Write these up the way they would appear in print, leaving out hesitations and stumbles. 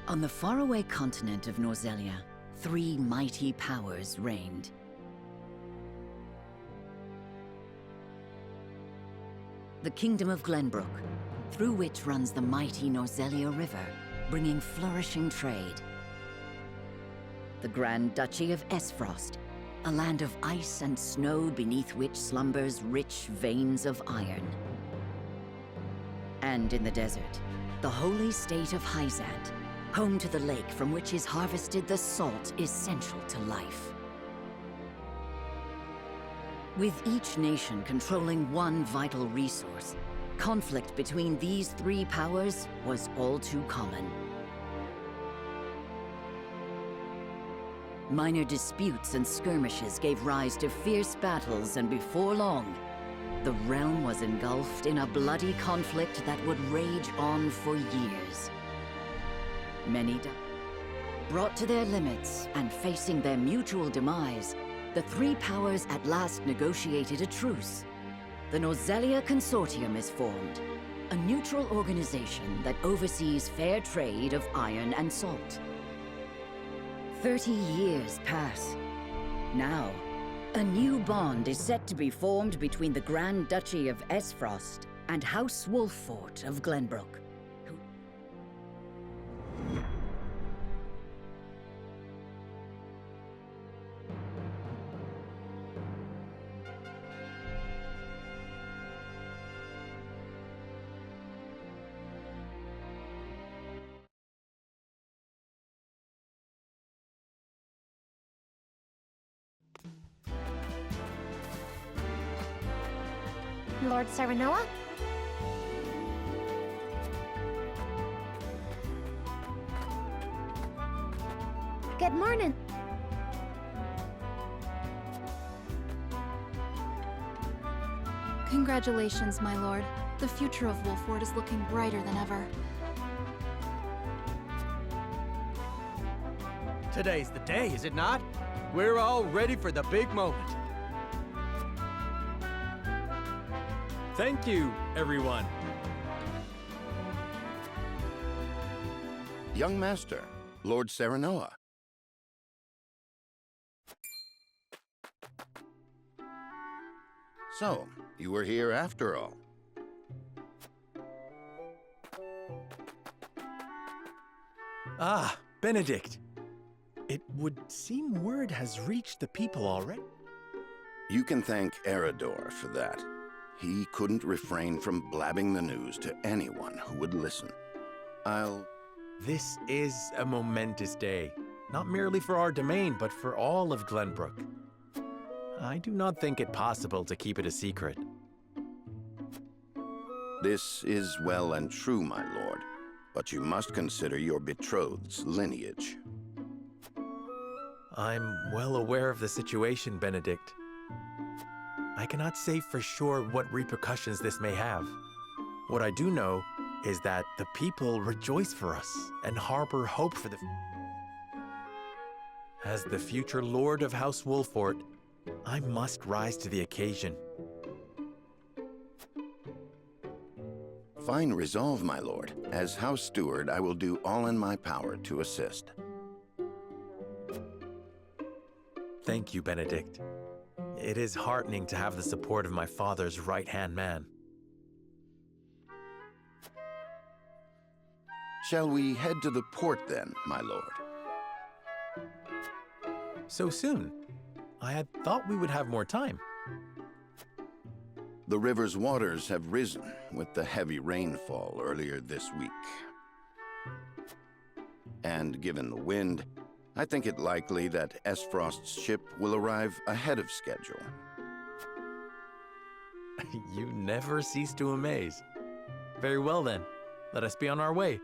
On the faraway continent of Norzelia, three mighty powers reigned. The Kingdom of Glenbrook, through which runs the mighty Norzelia River, bringing flourishing trade. The Grand Duchy of Esfrost, a land of ice and snow beneath which slumbers rich veins of iron. And in the desert, the holy state of Hyzant, home to the lake from which is harvested the salt essential to life. With each nation controlling one vital resource, conflict between these three powers was all too common. Minor disputes and skirmishes gave rise to fierce battles, and before long, the realm was engulfed in a bloody conflict that would rage on for years. Many died. Brought to their limits and facing their mutual demise, the three powers at last negotiated a truce. The Norzelia Consortium is formed, a neutral organization that oversees fair trade of iron and salt. 30 years pass. Now, a new bond is set to be formed between the Grand Duchy of Esfrost and House Wolffort of Glenbrook. Lord Serenoa? Good morning. Congratulations, my lord. The future of Wolffort is looking brighter than ever. Today's the day, is it not? We're all ready for the big moment. Thank you, everyone. Young Master, Lord Serenoa. So, you were here after all. Ah, Benedict. It would seem word has reached the people already. You can thank Eredor for that. He couldn't refrain from blabbing the news to anyone who would listen. This is a momentous day, not merely for our domain, but for all of Glenbrook. I do not think it possible to keep it a secret. This is well and true, my lord, but you must consider your betrothed's lineage. I'm well aware of the situation, Benedict. I cannot say for sure what repercussions this may have. What I do know is that the people rejoice for us and harbor hope for the... As the future Lord of House Wolffort, I must rise to the occasion. Fine resolve, my lord. As House Steward, I will do all in my power to assist. Thank you, Benedict. It is heartening to have the support of my father's right-hand man. Shall we head to the port then, my lord? So soon? I had thought we would have more time. The river's waters have risen with the heavy rainfall earlier this week. And given the wind, I think it likely that Esfrost's ship will arrive ahead of schedule. You never cease to amaze. Very well then, let us be on our way.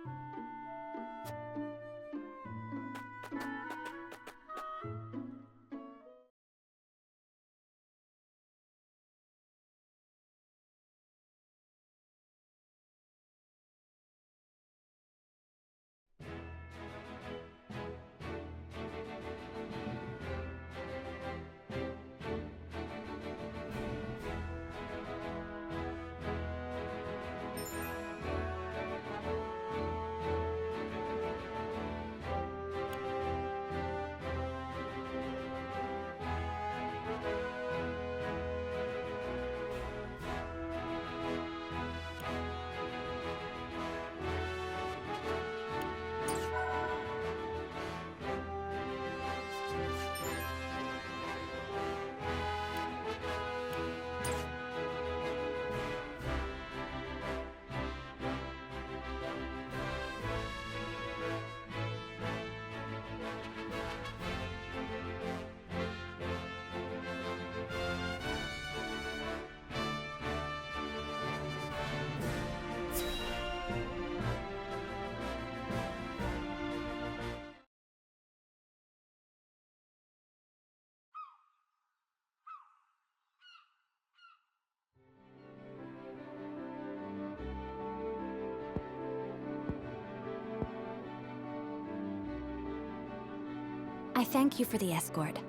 I thank you for the escort.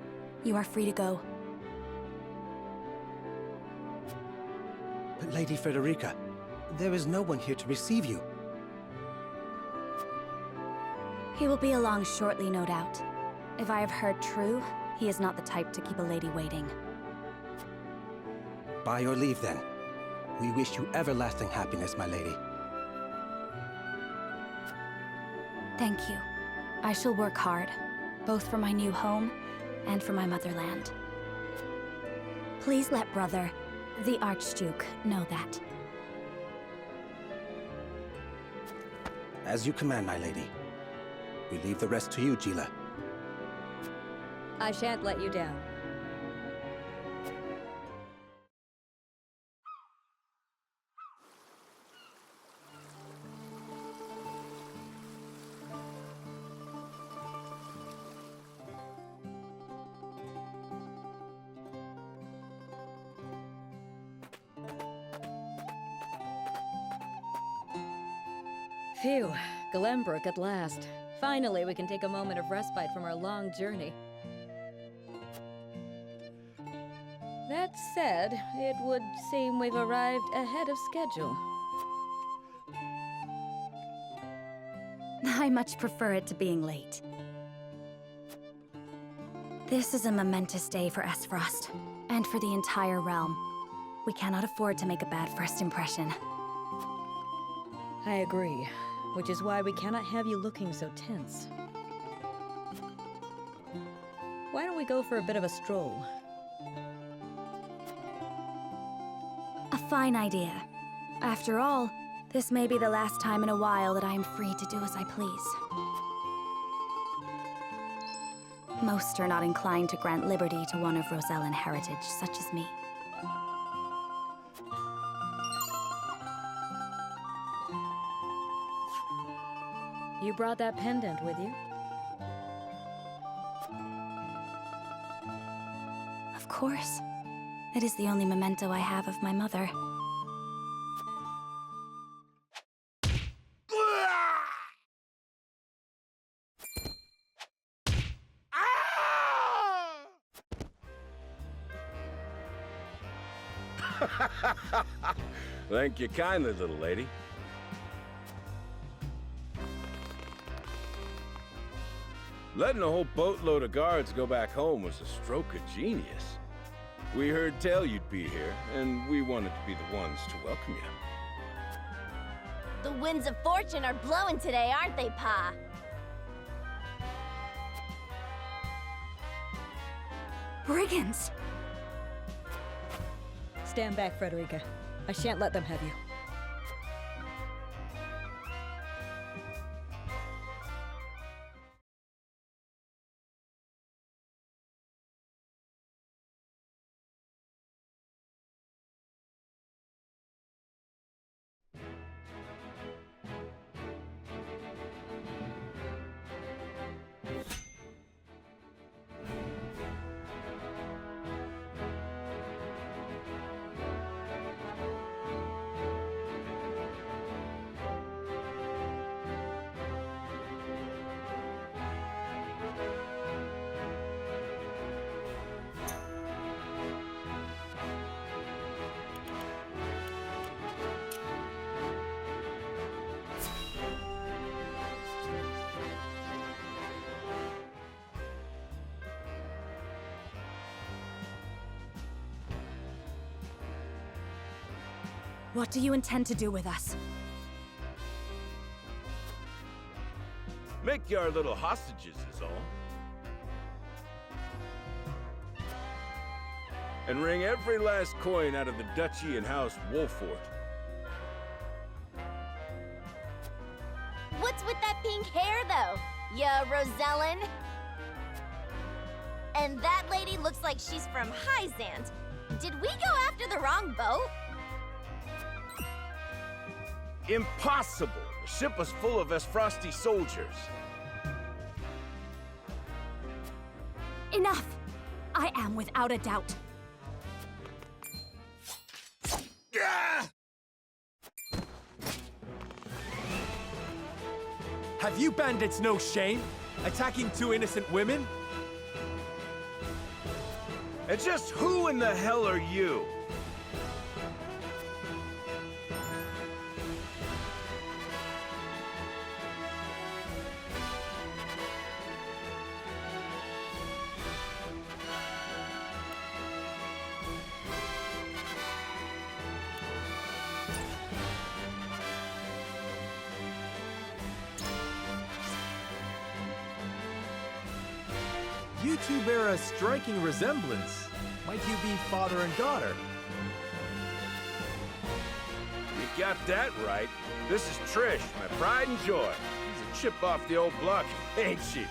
You are free to go. But Lady Frederica, there is no one here to receive you. He will be along shortly, no doubt. If I have heard true, he is not the type to keep a lady waiting. By your leave, then. We wish you everlasting happiness, my lady. Thank you. I shall work hard, both for my new home and for my motherland. Please let brother, the Archduke, know that. As you command, my lady. We leave the rest to you, Jila. I shan't let you down. Phew, Glenbrook at last. Finally, we can take a moment of respite from our long journey. That said, it would seem we've arrived ahead of schedule. I much prefer it to being late. This is a momentous day for Aesfrost, and for the entire realm. We cannot afford to make a bad first impression. I agree, which is why we cannot have you looking so tense. Why don't we go for a bit of a stroll? A fine idea. After all, this may be the last time in a while that I am free to do as I please. Most are not inclined to grant liberty to one of Rosellan heritage, such as me. You brought that pendant with you? Of course. It is the only memento I have of my mother. Thank you kindly, little lady. Letting a whole boatload of guards go back home was a stroke of genius. We heard tell you'd be here, and we wanted to be the ones to welcome you. The winds of fortune are blowing today, aren't they, Pa? Brigands! Stand back, Frederica. I shan't let them have you. What do you intend to do with us? Make you our little hostages is all. And wring every last coin out of the Duchy and House Wolfort. What's with that pink hair, though? Ya Rosellan? And that lady looks like she's from Hyzant. Did we go after the wrong boat? Impossible! The ship was full of Aesfrosti soldiers. Enough! I am without a doubt. Have you bandits no shame? Attacking two innocent women? And just who in the hell are you? You two bear a striking resemblance. Might you be father and daughter? You got that right. This is Trish, my pride and joy. She's a chip off the old block, ain't she?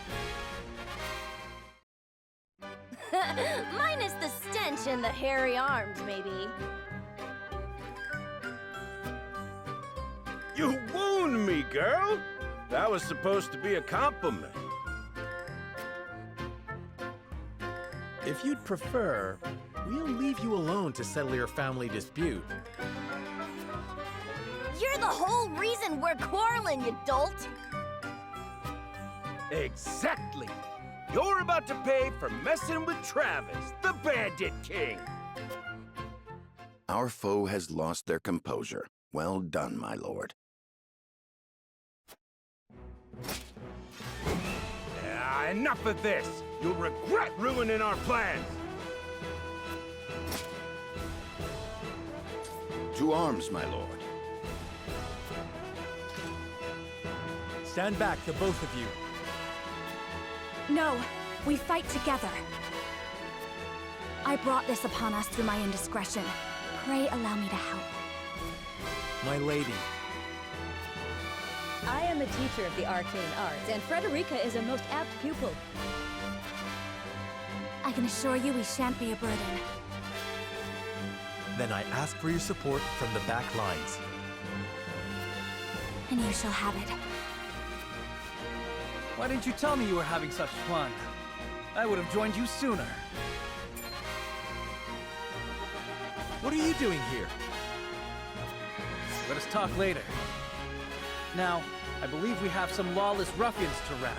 Minus the stench and the hairy arms, maybe. You wound me, girl! That was supposed to be a compliment. If you'd prefer, we'll leave you alone to settle your family dispute. You're the whole reason we're quarreling, you dolt! Exactly! You're about to pay for messing with Travis, the Bandit King! Our foe has lost their composure. Well done, my lord. Enough of this! You'll regret ruining our plans! To arms, my lord. Stand back, the both of you. No, we fight together. I brought this upon us through my indiscretion. Pray allow me to help. My lady. I am a teacher of the arcane arts, and Frederica is a most apt pupil. I can assure you we shan't be a burden. Then I ask for your support from the back lines. And you shall have it. Why didn't you tell me you were having such fun? I would have joined you sooner. What are you doing here? Let us talk later. Now, I believe we have some lawless ruffians to rout.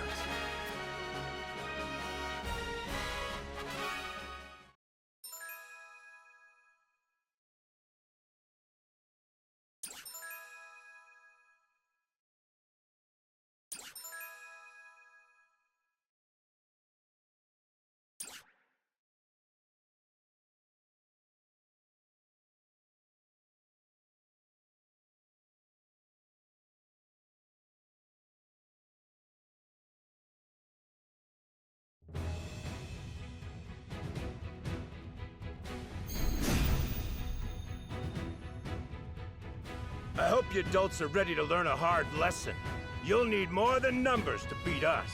I hope you adults are ready to learn a hard lesson. You'll need more than numbers to beat us.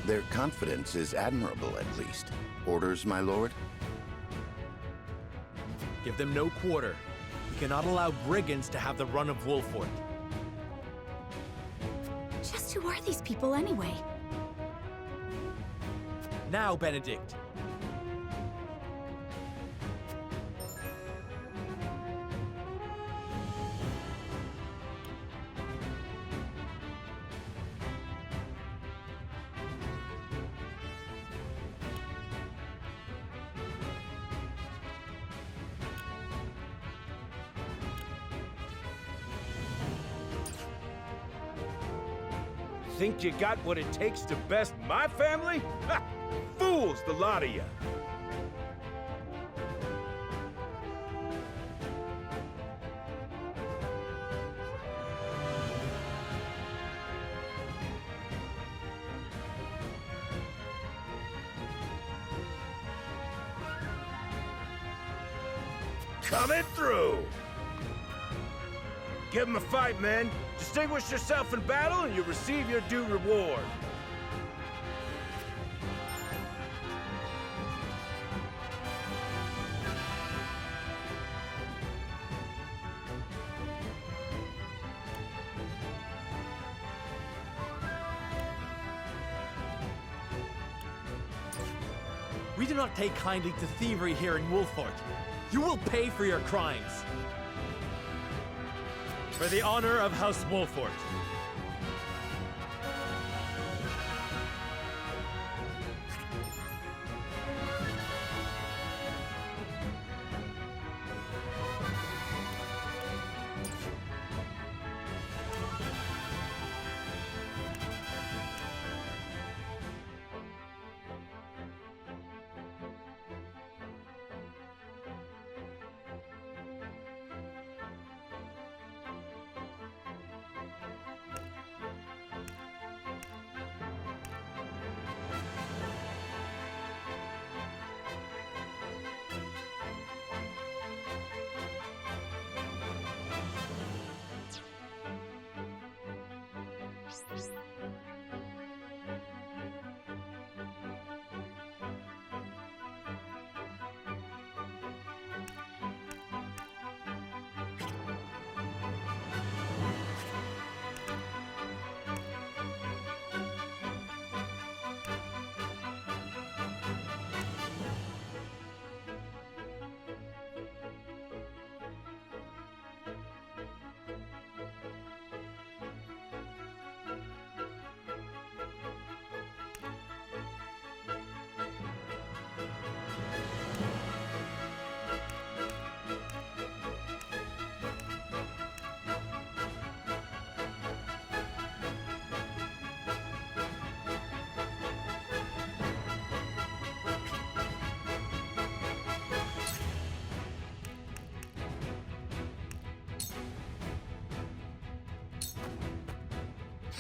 Their confidence is admirable, at least. Orders, my lord? Give them no quarter. We cannot allow brigands to have the run of Wolfort. Just who are these people anyway? Now, Benedict. Think you got what it takes to best my family? Ha! Fools, the lot of you! Coming through! Give them a fight, men. Distinguish yourself in battle and you receive your due reward. We do not take kindly to thievery here in Wolfort. You will pay for your crimes. For the honor of House Wolfort.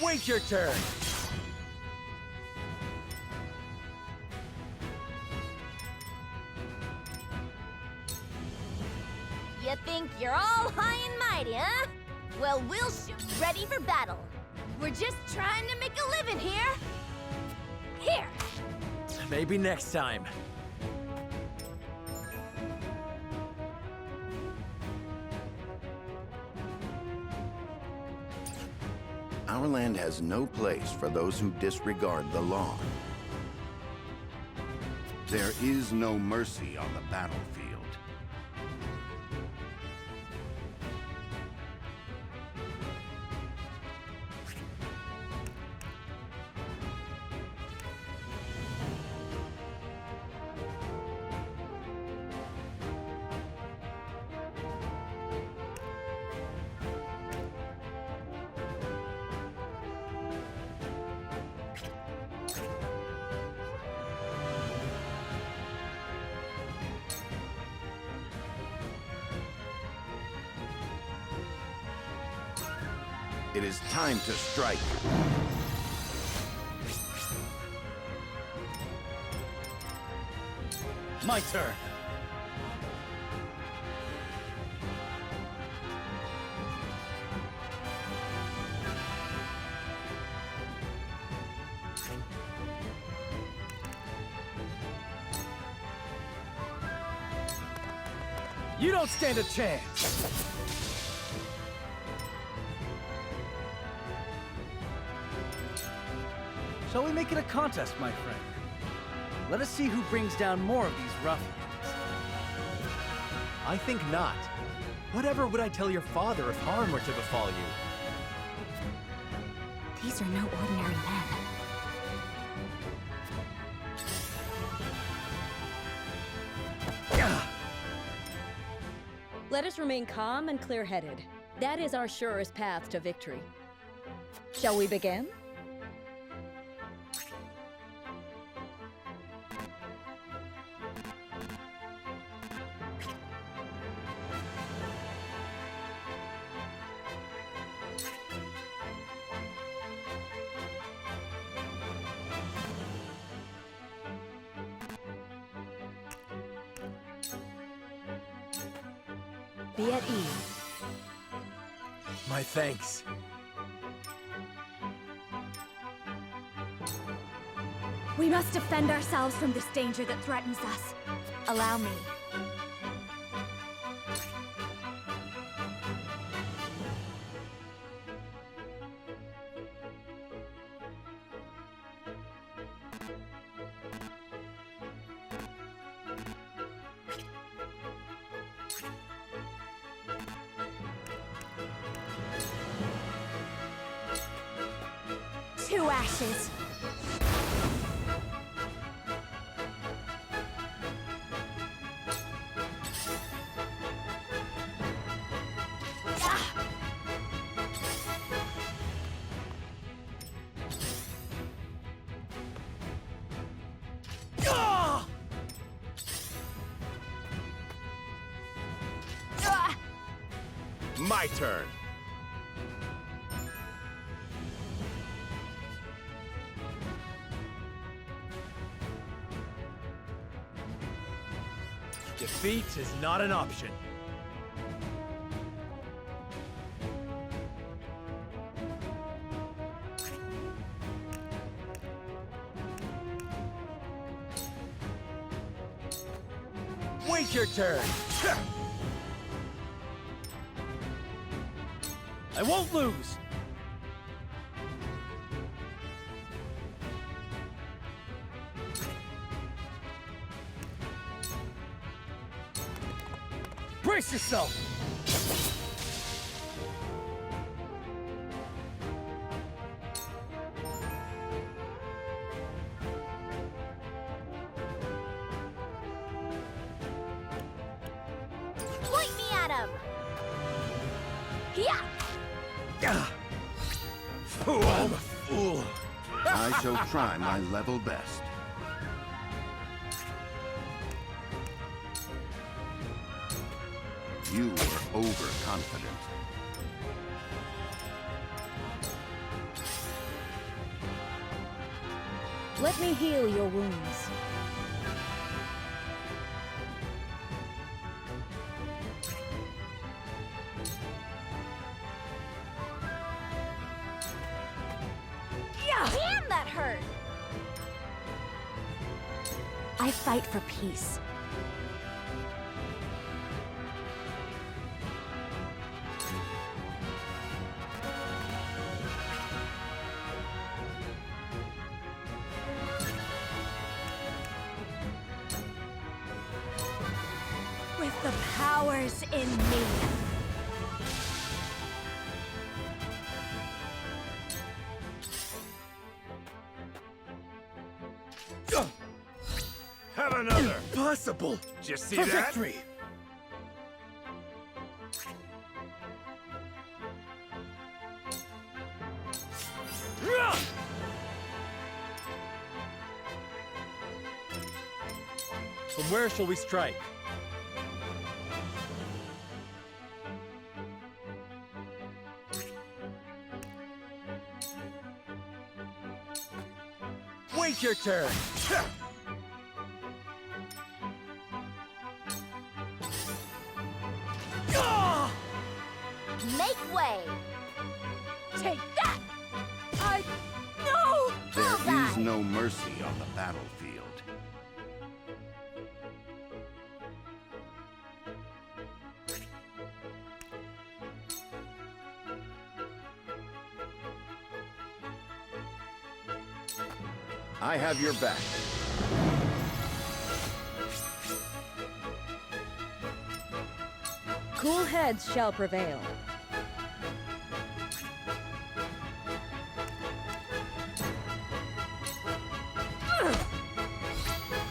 Wait your turn! You think you're all high and mighty, huh? Well, we'll shoot. Ready for battle. We're just trying to make a living here. Here! Maybe next time. Our land has no place for those who disregard the law. There is no mercy on the battlefield. It is time to strike. My turn. You don't stand a chance! Shall we make it a contest, my friend? Let us see who brings down more of these ruffians. I think not. Whatever would I tell your father if harm were to befall you? These are no ordinary men. Let us remain calm and clear-headed. That is our surest path to victory. Shall we begin? Be at ease. My thanks. We must defend ourselves from this danger that threatens us. Allow me. Two ashes. My turn. Defeat is not an option. Wait your turn! I won't lose! Brace yourself! Point me at him! Yeah! Fool! I'm a fool! I shall try my level best. You were overconfident. Let me heal your wounds. Damn, that hurt! I fight for peace. With the powers in me. Have another! Impossible! Did you see For that? victory! From where shall we strike? Wait your turn! Make way! Take that! No! There Bullseye! is no mercy on the battlefield. I have your back. Cool heads shall prevail.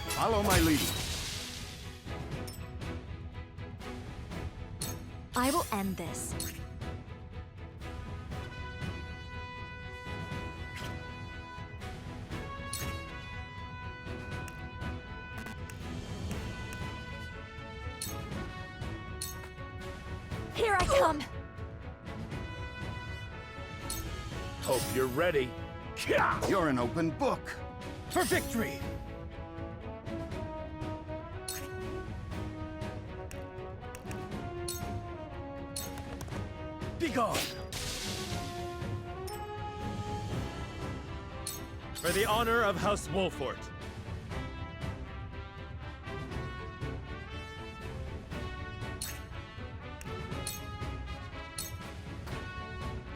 Follow my lead. I will end this. Here I come! Hope you're ready. You're an open book. For victory! Be gone! For the honor of House Wolfort.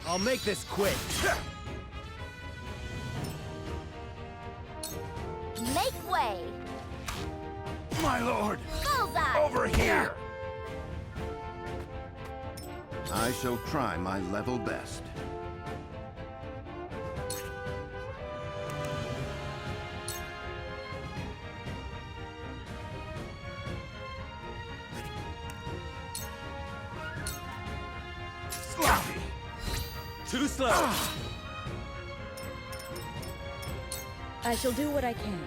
I'll make this quick. Make way! My lord! Bullseye! Over here! I shall try my level best. Sloppy! Too slow. I shall do what I can.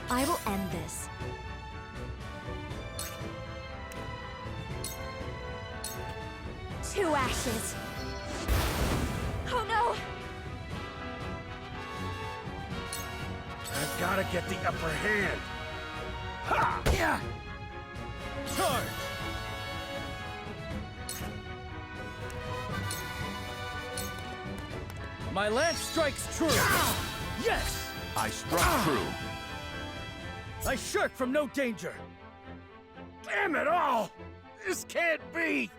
I will end this. Two ashes. Oh no! I've gotta get the upper hand. Ha! Yeah! Charge! My lance strikes true! Yes! I struck true. I shirk from no danger! Damn it all! This can't be!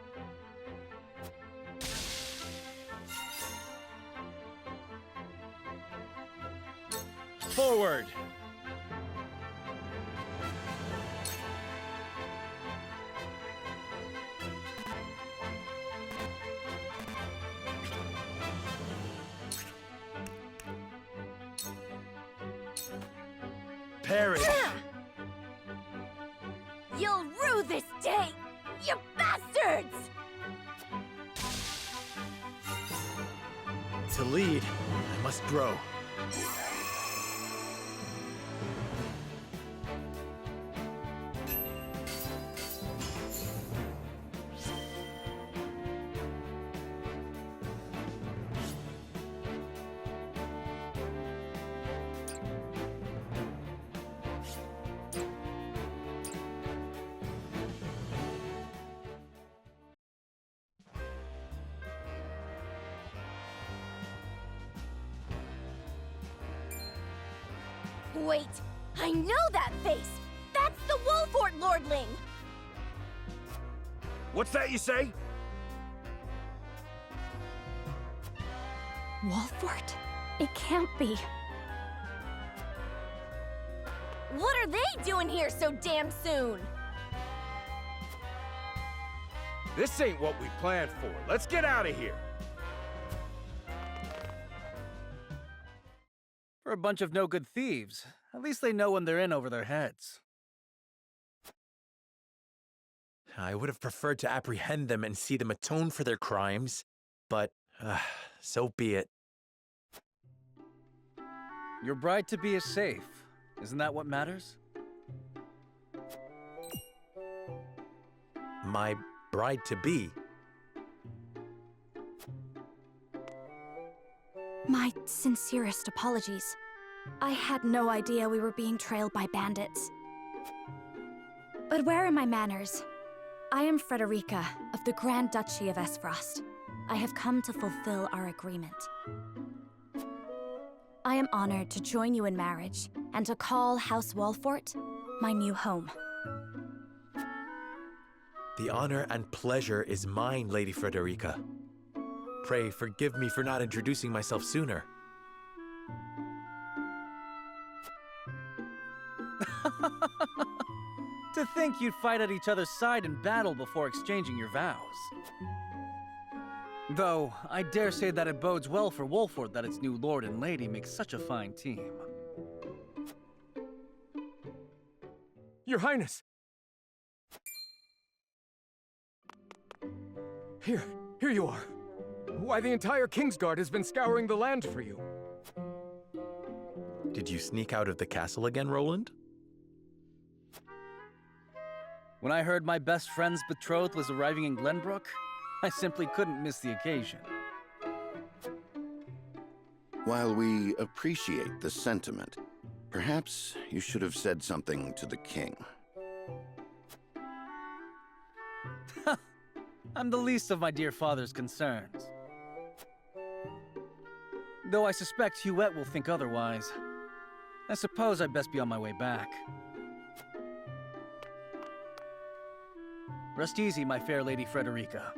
Forward! Parry! You'll rue this day, you bastards! To lead, I must grow. Wait, I know that face! That's the Wolfort Lordling! What's that you say? Wolfort? It can't be. What are they doing here so damn soon? This ain't what we planned for. Let's get out of here. For a bunch of no-good thieves, at least they know when they're in over their heads. I would have preferred to apprehend them and see them atone for their crimes, but so be it. Your bride-to-be is safe. Isn't that what matters? My bride-to-be? My sincerest apologies. I had no idea we were being trailed by bandits. But where are my manners? I am Frederica of the Grand Duchy of Esfrost. I have come to fulfill our agreement. I am honored to join you in marriage and to call House Wolfort my new home. The honor and pleasure is mine, Lady Frederica. Pray forgive me for not introducing myself sooner. To think you'd fight at each other's side in battle before exchanging your vows. Though, I dare say that it bodes well for Wolfort that its new lord and lady make such a fine team. Your Highness! Here you are. Why, the entire Kingsguard has been scouring the land for you. Did you sneak out of the castle again, Roland? When I heard my best friend's betrothed was arriving in Glenbrook, I simply couldn't miss the occasion. While we appreciate the sentiment, perhaps you should have said something to the king. I'm the least of my dear father's concerns. Though I suspect Huette will think otherwise. I suppose I'd best be on my way back. Rest easy, my fair Lady Frederica.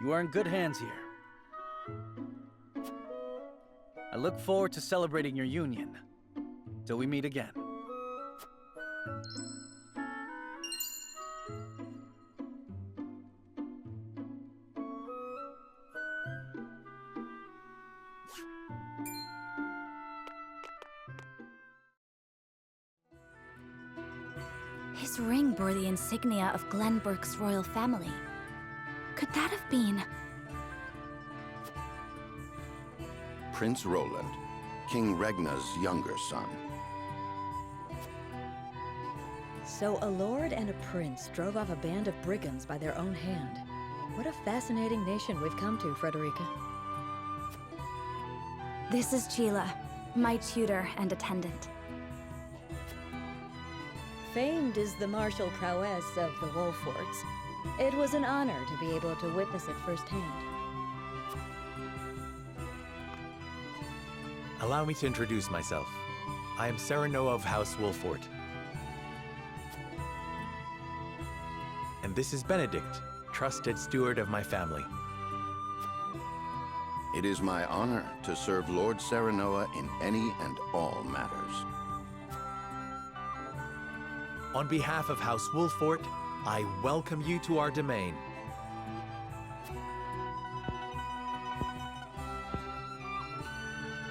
You are in good hands here. I look forward to celebrating your union. Till we meet again. His ring bore the insignia of Glenbrook's royal family. Could that have been... Prince Roland, King Regna's younger son. So a lord and a prince drove off a band of brigands by their own hand. What a fascinating nation we've come to, Frederica. This is Gila, my tutor and attendant. Famed is the martial prowess of the Wolforts. It was an honor to be able to witness it firsthand. Allow me to introduce myself. I am Serenoa of House Wolfort. And this is Benedict, trusted steward of my family. It is my honor to serve Lord Serenoa in any and all matters. On behalf of House Wolfort, I welcome you to our domain.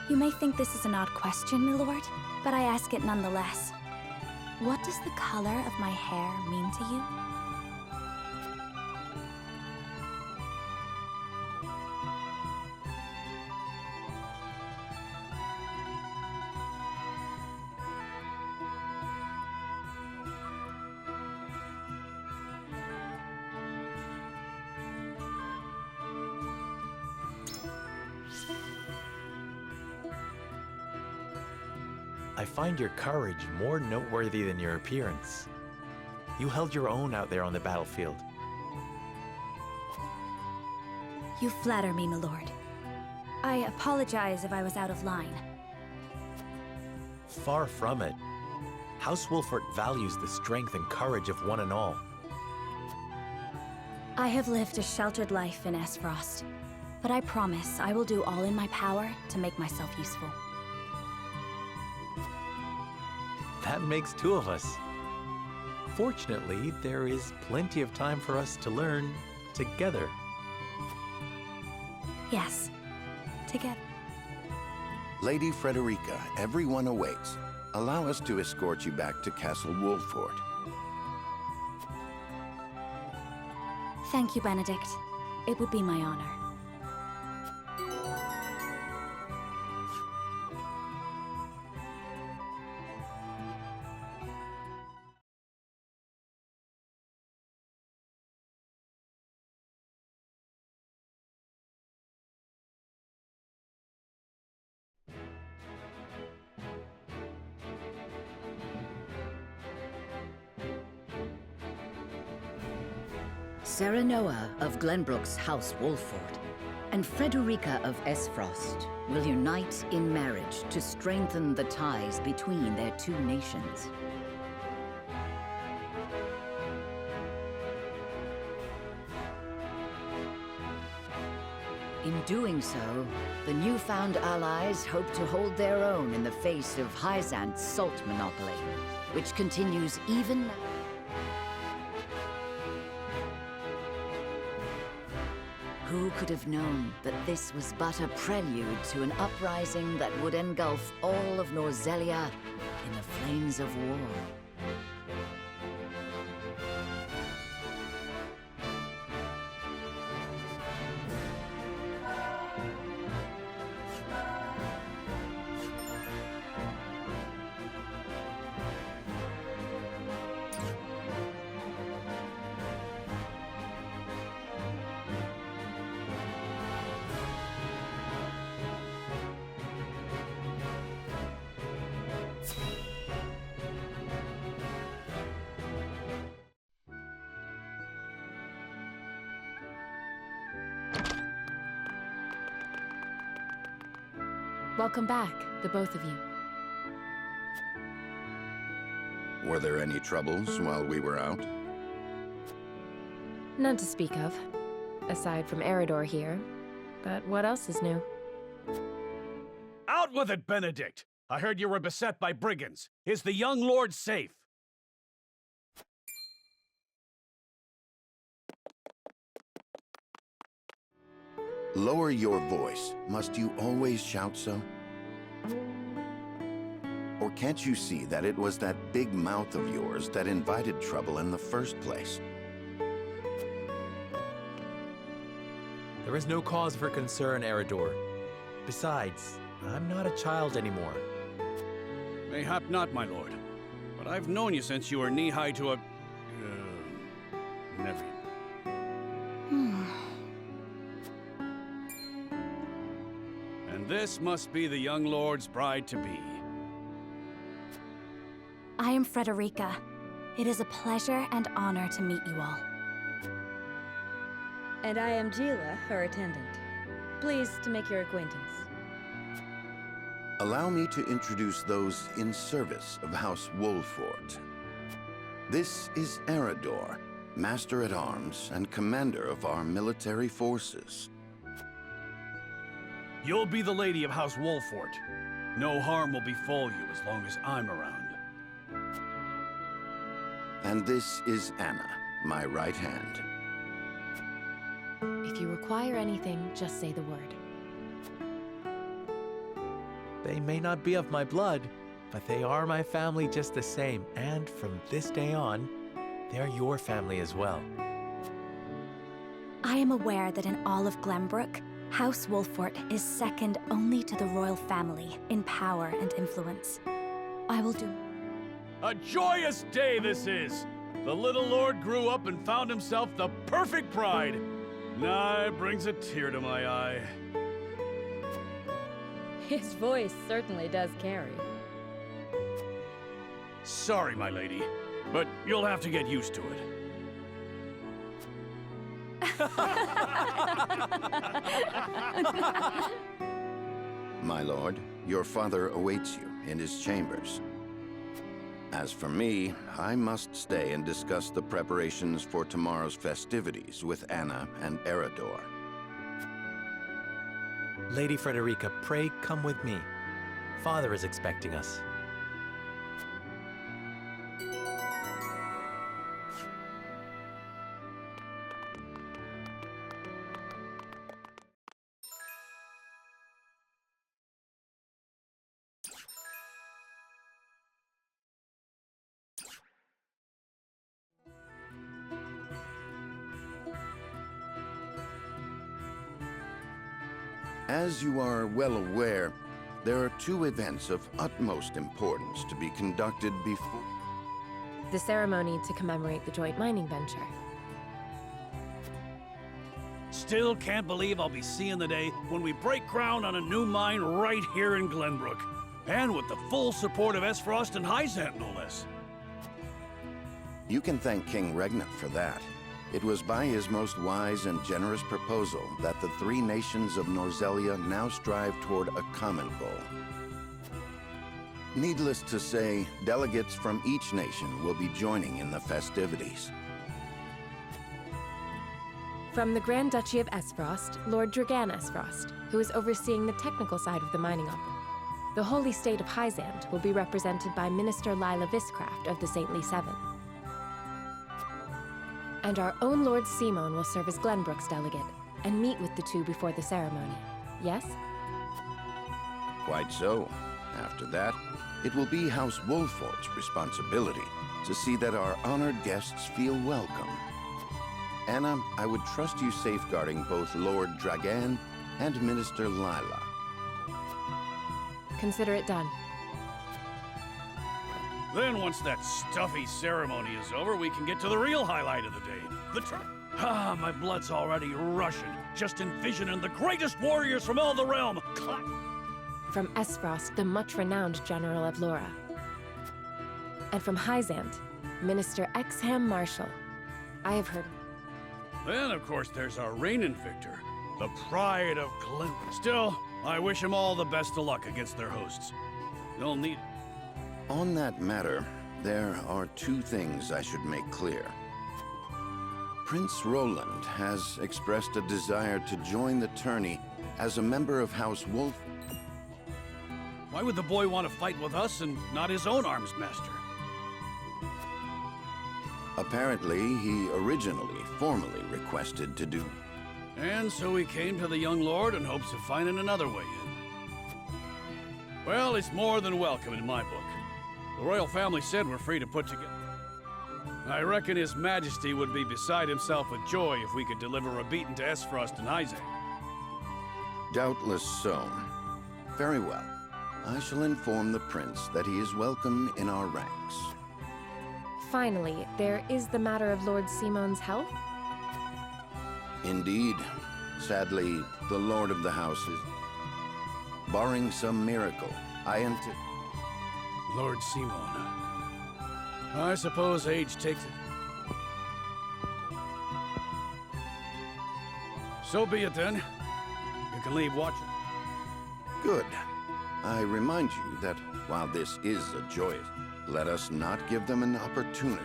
You may think this is an odd question, my lord, but I ask it nonetheless. What does the color of my hair mean to you? I find your courage more noteworthy than your appearance. You held your own out there on the battlefield. You flatter me, milord. I apologize if I was out of line. Far from it. House Wolfort values the strength and courage of one and all. I have lived a sheltered life in Esfrost, but I promise I will do all in my power to make myself useful. That makes two of us. Fortunately, there is plenty of time for us to learn together. Yes, together. Lady Frederica, everyone awaits. Allow us to escort you back to Castle Wolfort. Thank you, Benedict. It would be my honor. Serenoa of Glenbrook's House Wolfort and Frederica of Esfrost will unite in marriage to strengthen the ties between their two nations. In doing so, the newfound allies hope to hold their own in the face of Hyzant's salt monopoly, which continues even now. Who could have known that this was but a prelude to an uprising that would engulf all of Norzelia in the flames of war? Welcome back, the both of you. Were there any troubles while we were out? None to speak of, aside from Eridor here. But what else is new? Out with it, Benedict! I heard you were beset by brigands. Is the young lord safe? Lower your voice. Must you always shout so? Or can't you see that it was that big mouth of yours that invited trouble in the first place? There is no cause for concern, Eridor. Besides, I'm not a child anymore. Mayhap not, my lord. But I've known you since you were knee-high to a... nephew. And this must be the young lord's bride-to-be. I am Frederica. It is a pleasure and honor to meet you all. And I am Gila, her attendant. Pleased to make your acquaintance. Allow me to introduce those in service of House Wolfort. This is Eridor, Master-at-Arms and Commander of our military forces. You'll be the lady of House Wolfort. No harm will befall you as long as I'm around. And this is Anna, my right hand. If you require anything, just say the word. They may not be of my blood, but they are my family just the same, and from this day on, they're your family as well. I am aware that in all of Glenbrook, House Wolfort is second only to the royal family in power and influence. I will do... A joyous day this is! The little lord grew up and found himself the perfect bride. Nigh brings a tear to my eye. His voice certainly does carry. Sorry, my lady, but you'll have to get used to it. My lord, your father awaits you in his chambers. As for me, I must stay and discuss the preparations for tomorrow's festivities with Anna and Eredor. Lady Frederica, pray come with me. Father is expecting us. As you are well aware, there are two events of utmost importance to be conducted before... The ceremony to commemorate the joint mining venture. Still can't believe I'll be seeing the day when we break ground on a new mine right here in Glenbrook. And with the full support of Esfrost and Hyzant, no less. You can thank King Regnant for that. It was by his most wise and generous proposal that the three nations of Norzelia now strive toward a common goal. Needless to say, delegates from each nation will be joining in the festivities. From the Grand Duchy of Esfrost, Lord Dragan Esfrost, who is overseeing the technical side of the mining operation. The Holy State of Hyzant will be represented by Minister Lila Viscraft of the Saintly Seven. And our own Lord Simon will serve as Glenbrook's delegate and meet with the two before the ceremony. Yes? Quite so. After that, it will be House Wolfort's responsibility to see that our honored guests feel welcome. Anna, I would trust you safeguarding both Lord Dragan and Minister Lila. Consider it done. Then once that stuffy ceremony is over, we can get to the real highlight of the day. My blood's already rushing, just envisioning the greatest warriors from all the realm. From Esfrost, the much-renowned General of Laura. And from Hyzant, Minister Exham Marshall. I have heard. Then, of course, there's our reigning victor, the pride of Glen. Still, I wish them all the best of luck against their hosts. They'll need... On that matter, there are two things I should make clear. Prince Roland has expressed a desire to join the tourney as a member of House Wolf. Why would the boy want to fight with us and not his own arms master? Apparently, he originally formally requested to do. And so he came to the young lord in hopes of finding another way in. Well, it's more than welcome in my book. The royal family said we're free to put together. I reckon His Majesty would be beside himself with joy if we could deliver a beating to Esfrost and Hyzant. Doubtless so. Very well. I shall inform the prince that he is welcome in our ranks. Finally, there is the matter of Lord Simon's health? Indeed. Sadly, the lord of the house is... Barring some miracle, I anticipate... Lord Simon. I suppose age takes it. So be it then. You can leave watching. Good. I remind you that while this is a joyous, let us not give them an opportunity.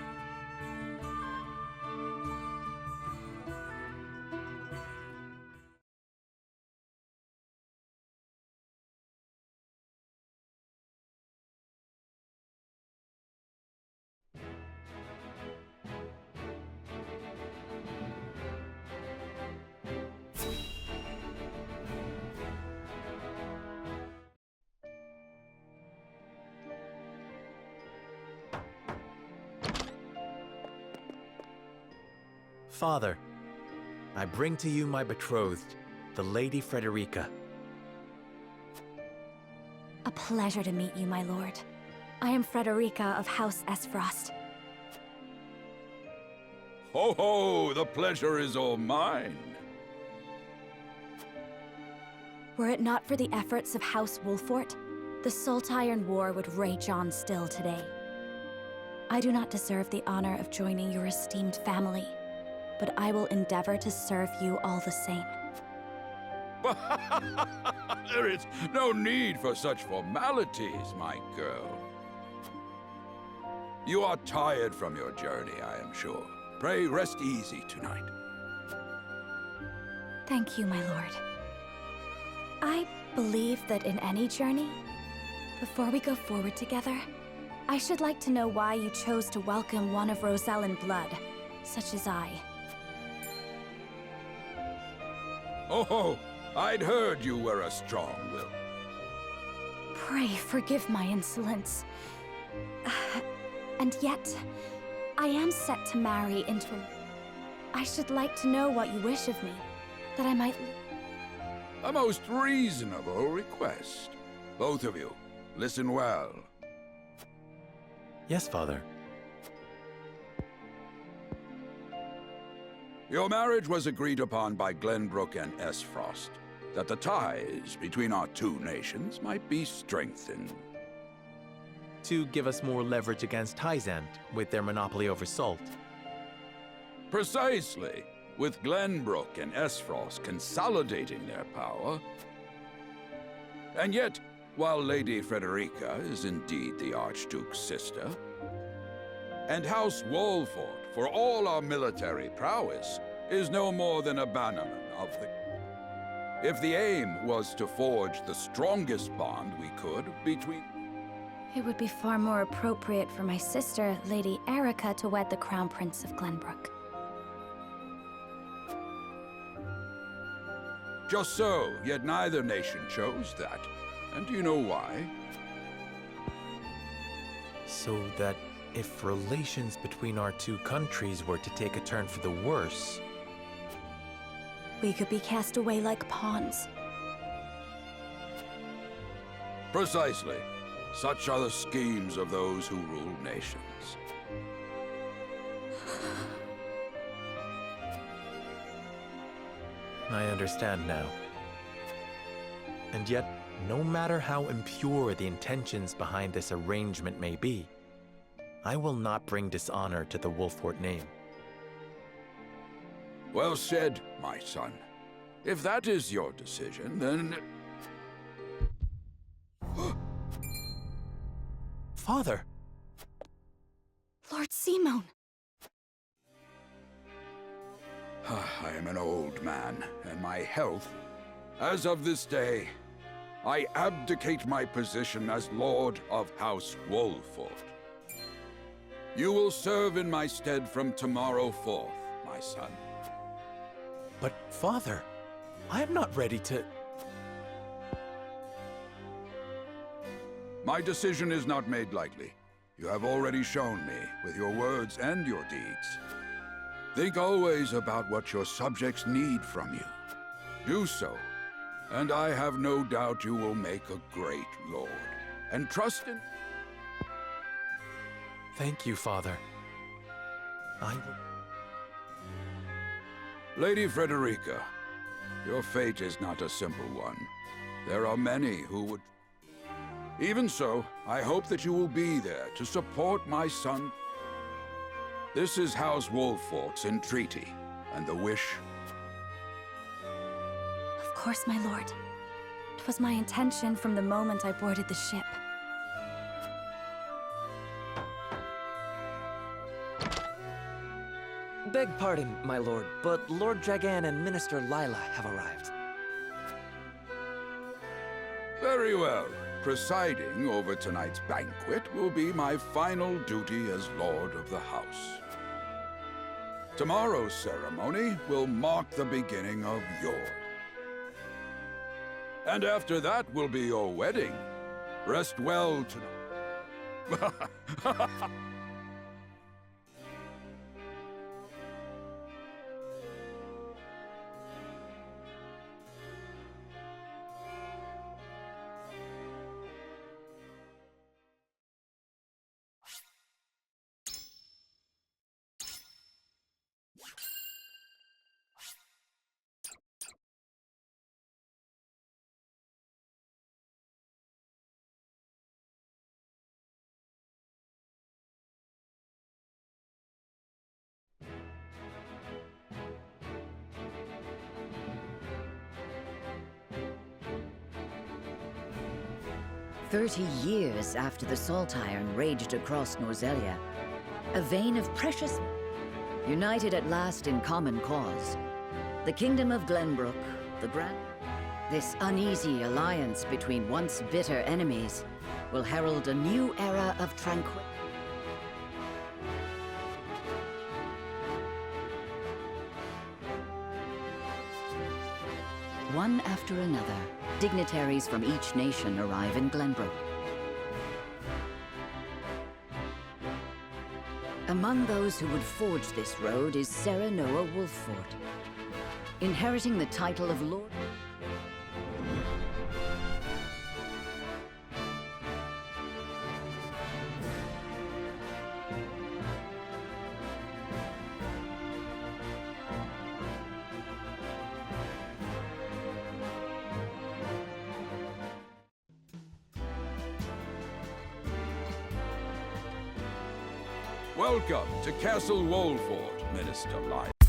Father, I bring to you my betrothed, the Lady Frederica. A pleasure to meet you, my lord. I am Frederica of House Esfrost. Ho ho! The pleasure is all mine. Were it not for the efforts of House Wolfort, the Saltiron War would rage on still today. I do not deserve the honor of joining your esteemed family, but I will endeavor to serve you all the same. There is no need for such formalities, my girl. You are tired from your journey, I am sure. Pray rest easy tonight. Thank you, my lord. I believe that in any journey, before we go forward together, I should like to know why you chose to welcome one of Rosellan blood, such as I. Oh, I'd heard you were a strong-willed. Pray forgive my insolence. And yet, I am set to marry into... I should like to know what you wish of me, that I might... A most reasonable request. Both of you, listen well. Yes, Father. Your marriage was agreed upon by Glenbrook and Esfrost, that the ties between our two nations might be strengthened. To give us more leverage against Hyzant with their monopoly over salt. Precisely. With Glenbrook and Esfrost consolidating their power. And yet, while Lady Frederica is indeed the Archduke's sister, and House Wolfort, for all our military prowess, is no more than a bannerman of the... If the aim was to forge the strongest bond we could between... It would be far more appropriate for my sister, Lady Erica, to wed the Crown Prince of Glenbrook. Just so, yet neither nation chose that. And do you know why? So that if relations between our two countries were to take a turn for the worse... We could be cast away like pawns. Precisely. Such are the schemes of those who rule nations. I understand now. And yet, no matter how impure the intentions behind this arrangement may be, I will not bring dishonor to the Wolfort name. Well said, my son. If that is your decision, then... Father! Lord Simon! I am an old man, and my health... As of this day, I abdicate my position as Lord of House Wolfort. You will serve in my stead from tomorrow forth, my son. But, Father, I am not ready to... My decision is not made lightly. You have already shown me, with your words and your deeds. Think always about what your subjects need from you. Do so, and I have no doubt you will make a great lord. And trust in... Thank you, Father. I will... Lady Frederica, your fate is not a simple one. There are many who would... Even so, I hope that you will be there to support my son. This is House Wolfort's entreaty, and the wish... Of course, my lord. 'Twas my intention from the moment I boarded the ship. Beg pardon, my lord, but Lord Dragan and Minister Lila have arrived. Very well. Presiding over tonight's banquet will be my final duty as Lord of the House. Tomorrow's ceremony will mark the beginning of yours. And after that will be your wedding. Rest well tonight. 30 years after the Salt Iron raged across Norzelia, a vein of precious... United at last in common cause, the Kingdom of Glenbrook, the Grand... This uneasy alliance between once bitter enemies will herald a new era of tranquility. One after another, dignitaries from each nation arrive in Glenbrook. Among those who would forge this road is Sarah Noah Wolffort, inheriting the title of Lord... Welcome to Castle Wolffort, Minister Lyle.